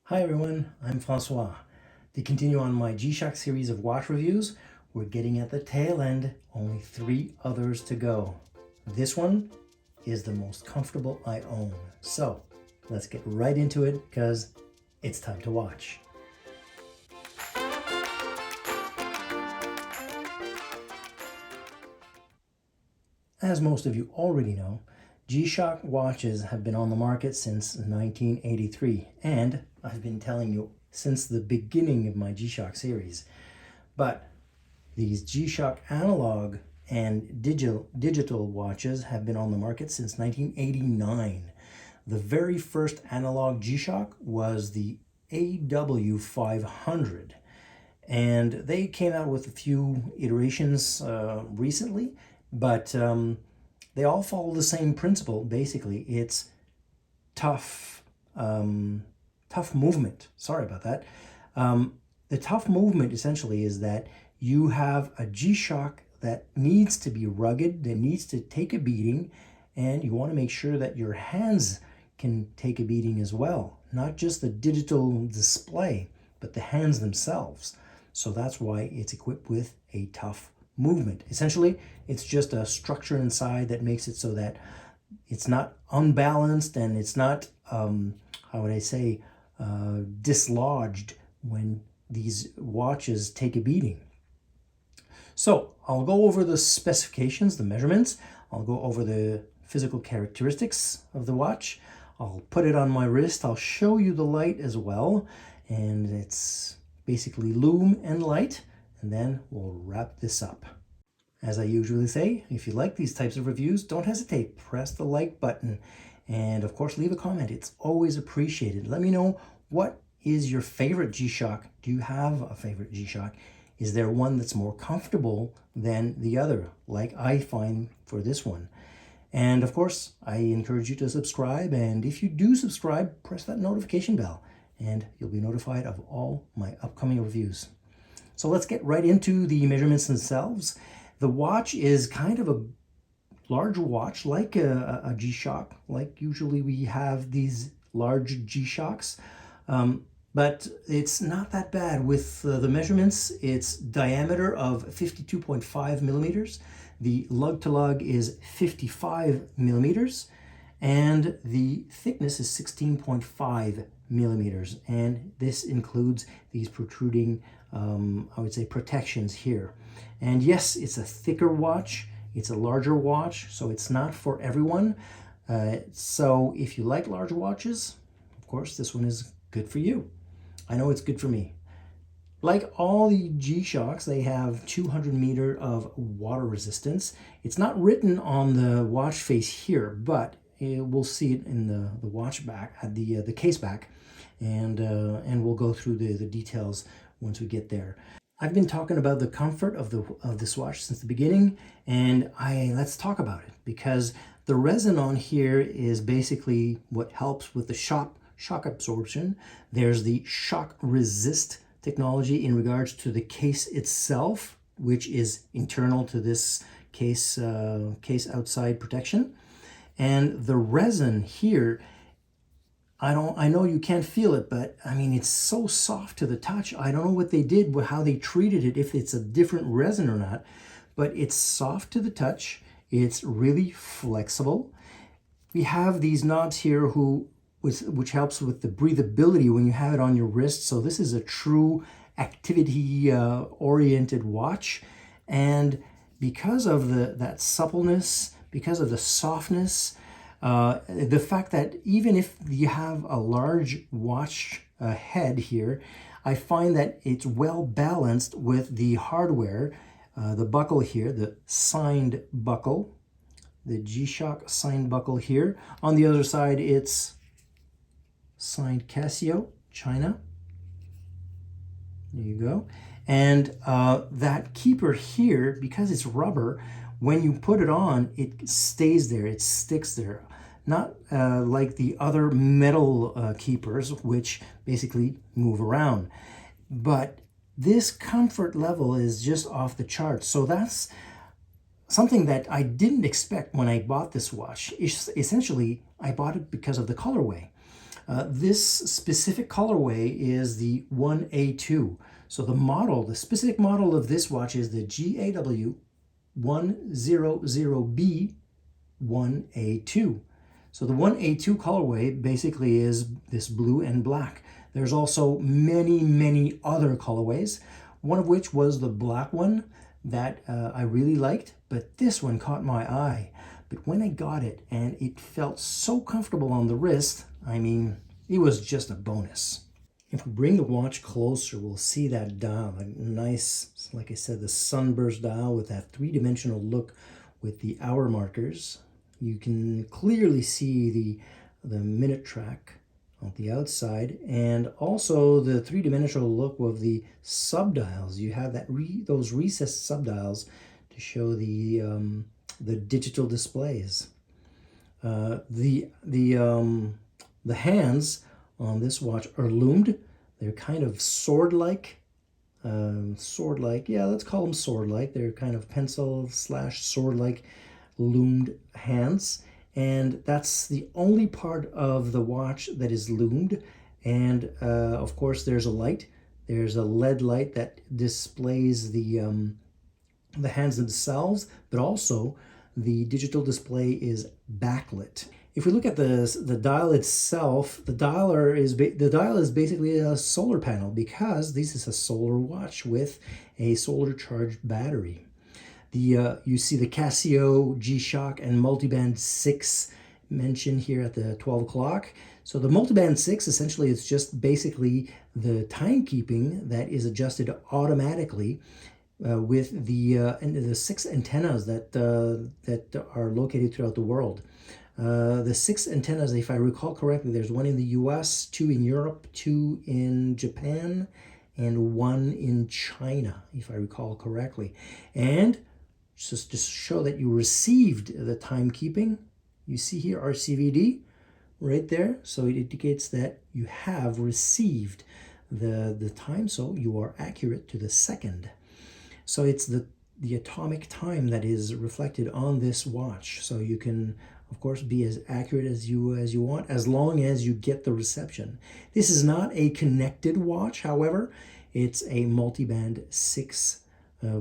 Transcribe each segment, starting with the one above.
Hi everyone, I'm Francois. To continue on my G-Shock series of watch reviews, we're getting at the tail end, only 3 others to go. This one is the most comfortable I own. So let's get right into it because it's time to watch. As most of you already know, G-Shock watches have been on the market since 1983, and I've been telling you since the beginning of my G-Shock series. But these G-Shock analog and digital watches have been on the market since 1989. The very first analog G-Shock was the GAW-100, and they came out with a few iterations recently, but they all follow the same principle. Basically, it's tough movement. Sorry about that. The tough movement essentially is that you have a G-Shock that needs to be rugged, that needs to take a beating, and you want to make sure that your hands can take a beating as well. Not just the digital display, but the hands themselves. So that's why it's equipped with a tough movement. Essentially, it's just a structure inside that makes it so that it's not unbalanced and it's not, how would I say, dislodged when these watches take a beating. So I'll go over the specifications, the measurements. I'll go over the physical characteristics of the watch. I'll put it on my wrist. I'll show you the light as well. And it's basically lume and light. And then we'll wrap this up. As I usually say, if you like these types of reviews, don't hesitate. Press the like button. And of course, leave a comment. It's always appreciated. Let me know, what is your favorite G-Shock? Do you have a favorite G-Shock? Is there one that's more comfortable than the other, like I find for this one? And of course, I encourage you to subscribe. And if you do subscribe, press that notification bell and you'll be notified of all my upcoming reviews. So let's get right into the measurements themselves. The watch is kind of a large watch, like a G-Shock, like usually we have these large G-Shocks. But it's not that bad with the measurements. It's diameter of 52.5 millimeters. The lug to lug is 55 millimeters. And the thickness is 16.5 millimeters. And this includes these protruding, I would say, protections here. And yes, it's a thicker watch. It's a larger watch, so it's not for everyone. So if you like large watches, of course, this one is good for you. I know it's good for me. Like all the G-Shocks, they have 200 meter of water resistance. It's not written on the watch face here, but we'll see it in the watch back, at the case back, and we'll go through the details once we get there. I've been talking about the comfort of this watch since the beginning, and let's talk about it, because the resin on here is basically what helps with the shock absorption. There's the shock resist technology in regards to the case itself, which is internal to this case outside protection. And the resin here, I know you can't feel it, but I mean, it's so soft to the touch. I don't know what they did, how they treated it, if it's a different resin or not, but it's soft to the touch. It's really flexible. We have these knobs here which helps with the breathability when you have it on your wrist. So this is a true activity oriented watch. And because of that suppleness, because of the softness, the fact that even if you have a large watch head here, I find that it's well balanced with the hardware. The buckle here, the signed buckle, the G-Shock signed buckle here. On the other side, it's signed Casio, China. There you go. And that keeper here, because it's rubber, when you put it on, it stays there, it sticks there. Not like the other metal keepers, which basically move around. But this comfort level is just off the charts. So that's something that I didn't expect when I bought this watch. Essentially, I bought it because of the colorway. This specific colorway is the 1A2. So the specific model of this watch is the GAW-100B 1A2. So the 1A2 colorway basically is this blue and black. There's also many, many other colorways, one of which was the black one that I really liked, but this one caught my eye. But when I got it and it felt so comfortable on the wrist, I mean, it was just a bonus. If we bring the watch closer, we'll see that dial, a nice, like I said, the sunburst dial with that three-dimensional look with the hour markers. You can clearly see the minute track on the outside, and also the three-dimensional look of the subdials. You have that those recessed subdials to show the digital displays. The hands on this watch are loomed. They're kind of sword-like. Yeah, let's call them sword-like. They're kind of pencil / sword-like loomed hands. And that's the only part of the watch that is loomed. And of course, there's a light. There's a LED light that displays the hands themselves, but also the digital display is backlit. If we look at the dial itself, the dial is basically a solar panel, because this is a solar watch with a solar charged battery. You see the Casio G-Shock and Multiband 6 mentioned here at the 12 o'clock. So the Multiband 6 essentially is just basically the timekeeping that is adjusted automatically with the 6 antennas that are located throughout the world. The 6 antennas, if I recall correctly, there's one in the US, 2 in Europe, 2 in Japan, and 1 in China, if I recall correctly. And just to show that you received the timekeeping, you see here RCVD right there. So it indicates that you have received the time, so you are accurate to the second. So it's the atomic time that is reflected on this watch. So you can, of course, be as accurate as you want, as long as you get the reception. This is not a connected watch, however. It's a multiband 6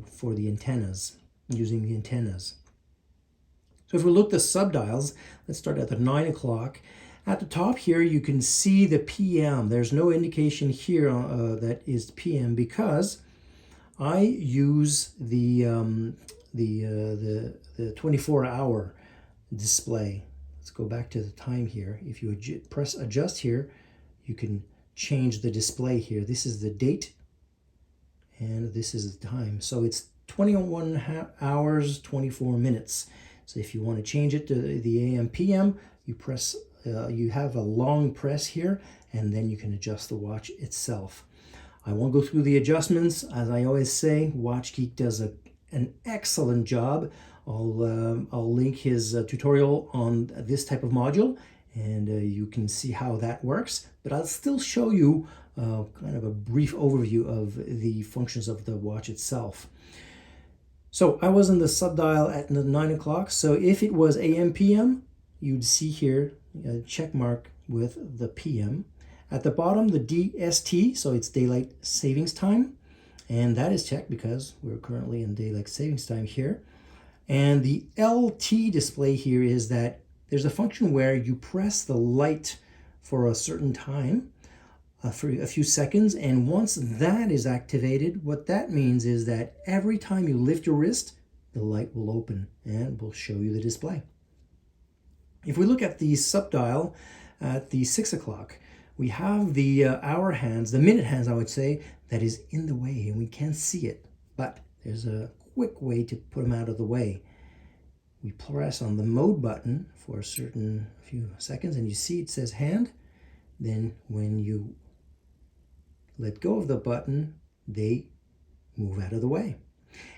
for the antennas, using the antennas. So if we look at the subdials, let's start at the 9 o'clock. At the top here, you can see the PM. There's no indication here that is PM, because I use the 24-hour display. Let's go back to the time here. If you press adjust here, you can change the display here. This is the date, and this is the time. So it's 21 hours, 24 minutes. So if you want to change it to the AM, PM, you press, you have a long press here, and then you can adjust the watch itself. I won't go through the adjustments. As I always say, Watch Geek does an excellent job. I'll link his tutorial on this type of module, and you can see how that works. But I'll still show you kind of a brief overview of the functions of the watch itself. So I was in the subdial at 9 o'clock. So if it was AM, PM, you'd see here a check mark with the PM. At the bottom, the DST, so it's daylight savings time. And that is checked because we're currently in daylight savings time here. And the LT display here is that there's a function where you press the light for a certain time, for a few seconds, and once that is activated, what that means is that every time you lift your wrist, the light will open and will show you the display. If we look at the subdial at the 6 o'clock, we have the hour hands, the minute hands, I would say, that is in the way, and we can't see it, but there's a quick way to put them out of the way. We press on the mode button for a certain few seconds, and you see it says hand. Then when you let go of the button, they move out of the way.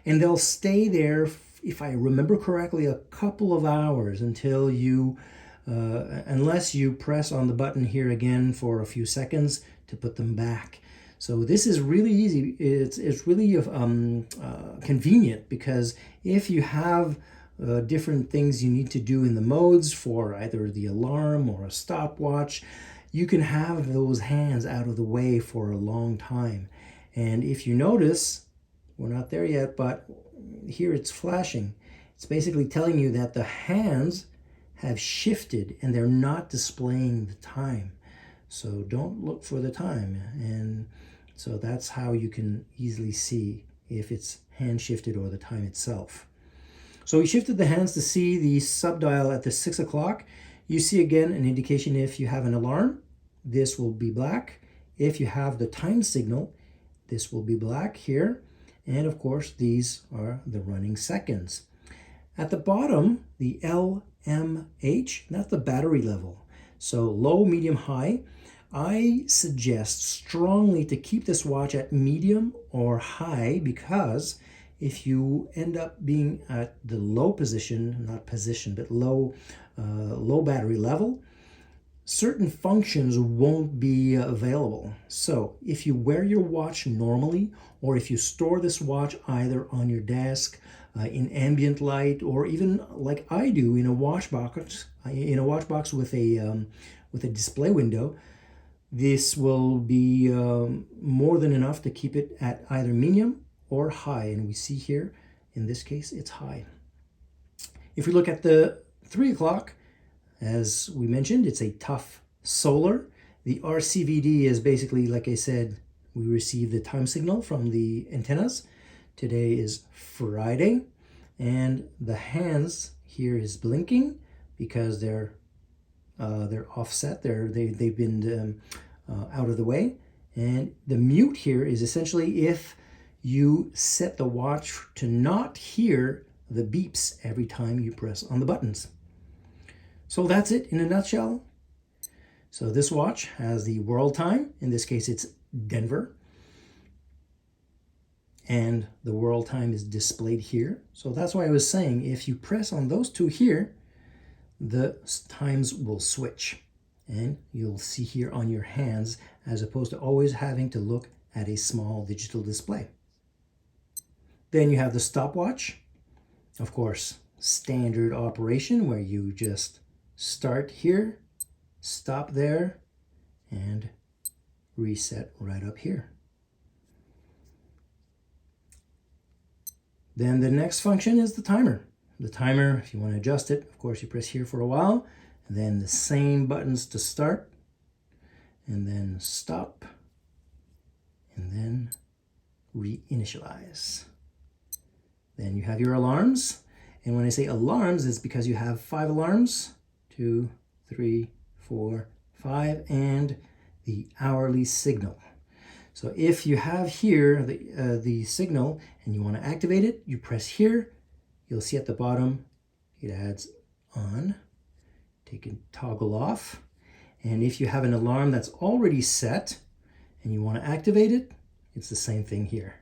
And they'll stay there, if I remember correctly, a couple of hours until you, unless you press on the button here again for a few seconds to put them back. So this is really easy. It's really convenient, because if you have different things you need to do in the modes for either the alarm or a stopwatch, you can have those hands out of the way for a long time. And if you notice, we're not there yet, but here it's flashing. It's basically telling you that the hands have shifted and they're not displaying the time. So don't look for the time. And so that's how you can easily see if it's hand shifted or the time itself. So we shifted the hands to see the subdial at the 6 o'clock. You see again an indication if you have an alarm, this will be black. If you have the time signal, this will be black here. And of course, these are the running seconds. At the bottom, the LMH, that's the battery level. So low, medium, high. I suggest strongly to keep this watch at medium or high, because if you end up being at the low position, not position, but low battery level, certain functions won't be available. So if you wear your watch normally, or if you store this watch either on your desk, in ambient light, or even like I do in a watch box, with a display window, this will be more than enough to keep it at either medium or high. And we see here, in this case, it's high. If we look at the 3 o'clock, as we mentioned, it's a tough solar. The RCVD is basically, like I said, we receive the time signal from the antennas. Today is Friday, and the hands here is blinking because they're offset. They've been out of the way. And the mute here is essentially if you set the watch to not hear the beeps every time you press on the buttons. So that's it in a nutshell. So this watch has the world time. In this case, it's Denver. And the world time is displayed here. So that's why I was saying, if you press on those two here, the times will switch. And you'll see here on your hands, as opposed to always having to look at a small digital display. Then you have the stopwatch. Of course, standard operation where you just start here, stop there, and reset right up here. Then the next function is the timer. The timer, if you want to adjust it, of course, you press here for a while, and then the same buttons to start, and then stop, and then reinitialize. Then you have your alarms. And when I say alarms, it's because you have 5 alarms, 2, 3, 4, 5, and the hourly signal. So if you have here the signal and you want to activate it, you press here. You'll see at the bottom it adds on. Take a toggle off. And if you have an alarm that's already set and you want to activate it, it's the same thing here.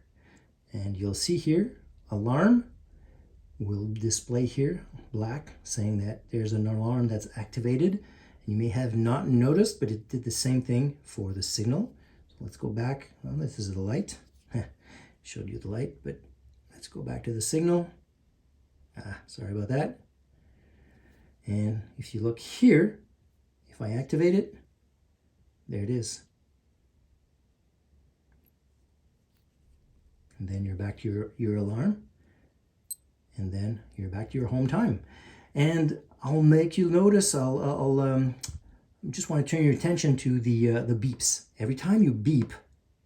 And you'll see here, alarm will display here black, saying that there's an alarm that's activated. And you may have not noticed, but it did the same thing for the signal. So let's go back. Well, this is the light. Showed you the light, but let's go back to the signal. Sorry about that. And if you look here, if I activate it, there it is. And then you're back to your alarm. And then you're back to your home time. And I'll make you notice, I'll just want to turn your attention to the beeps. Every time you beep,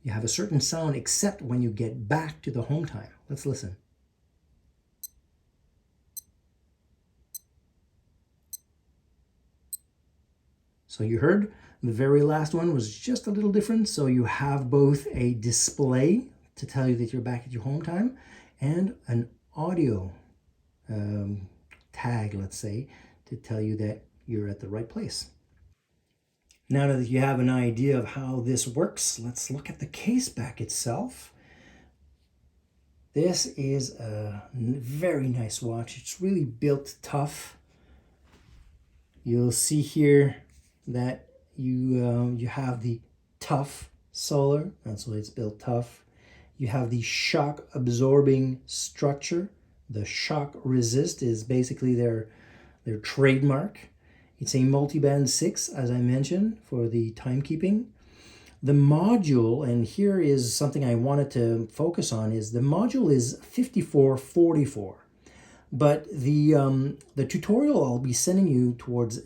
you have a certain sound except when you get back to the home time. Let's listen. So you heard the very last one was just a little different. So you have both a display to tell you that you're back at your home time and an audio tag, let's say, to tell you that you're at the right place. Now that you have an idea of how this works, let's look at the case back itself. This is a very nice watch. It's really built tough. You'll see here that you have the tough solar. That's why it's built tough. You have the shock absorbing structure. The shock resist is basically their trademark. It's a multiband 6, as I mentioned, for the timekeeping. The module, and here is something I wanted to focus on, is the module is 5444. But the tutorial I'll be sending you towards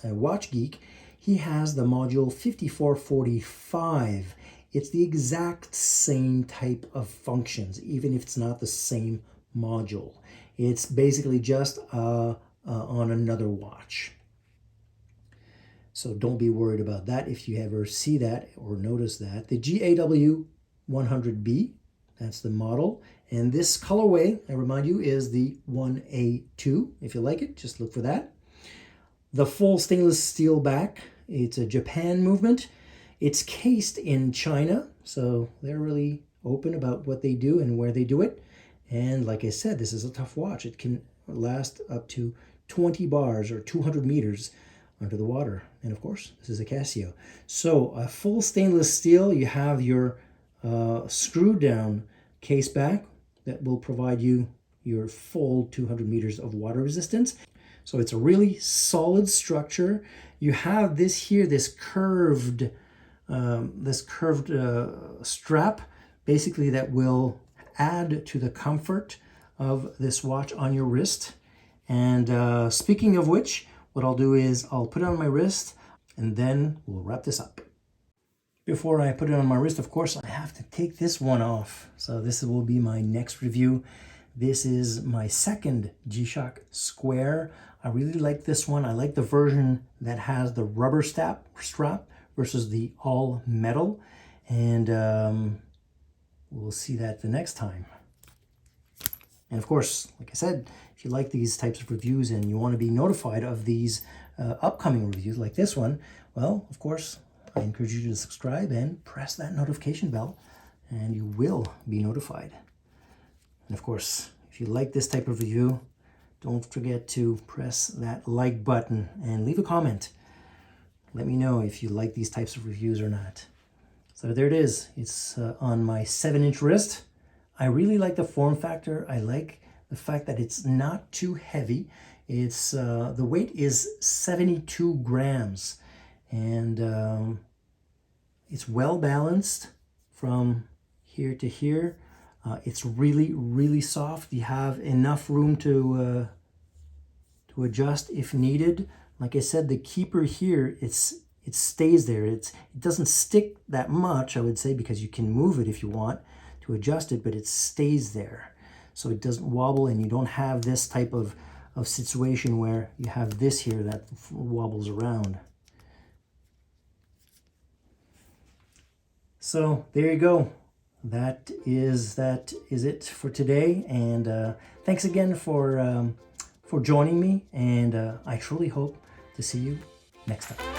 Watch Geek, he has the module 5445. It's the exact same type of functions, even if it's not the same module. It's basically just on another watch. So don't be worried about that if you ever see that or notice that. The GAW-100B, that's the model. And this colorway, I remind you, is the 1A2. If you like it, just look for that. The full stainless steel back, it's a Japan movement. It's cased in China, so they're really open about what they do and where they do it. And like I said, this is a tough watch. It can last up to 20 bars or 200 meters under the water. And of course, this is a Casio. So a full stainless steel, you have your screw down case back that will provide you your full 200 meters of water resistance. So it's a really solid structure. You have this here, this curved strap, basically, that will add to the comfort of this watch on your wrist. And speaking of which, what I'll do is I'll put it on my wrist and then we'll wrap this up. Before I put it on my wrist, of course, I have to take this one off. So this will be my next review. This is my second G-Shock Square. I really like this one. I like the version that has the rubber strap versus the all metal. And we'll see that the next time. And of course, like I said, if you like these types of reviews and you want to be notified of these upcoming reviews like this one, well, of course, I encourage you to subscribe and press that notification bell, and you will be notified. And of course, if you like this type of review, don't forget to press that like button and leave a comment. Let me know if you like these types of reviews or not. So there it is. It's on my 7-inch wrist. I really like the form factor. I like the fact that it's not too heavy. It's the weight is 72 grams, and it's well balanced from here to here. It's really, really soft. You have enough room to adjust if needed. Like I said, the keeper here, it stays there. It doesn't stick that much, I would say, because you can move it if you want to adjust it, but it stays there. So it doesn't wobble, and you don't have this type of situation where you have this here that wobbles around. So there you go. That is it for today. And thanks again for joining me. And I truly hope to see you next time.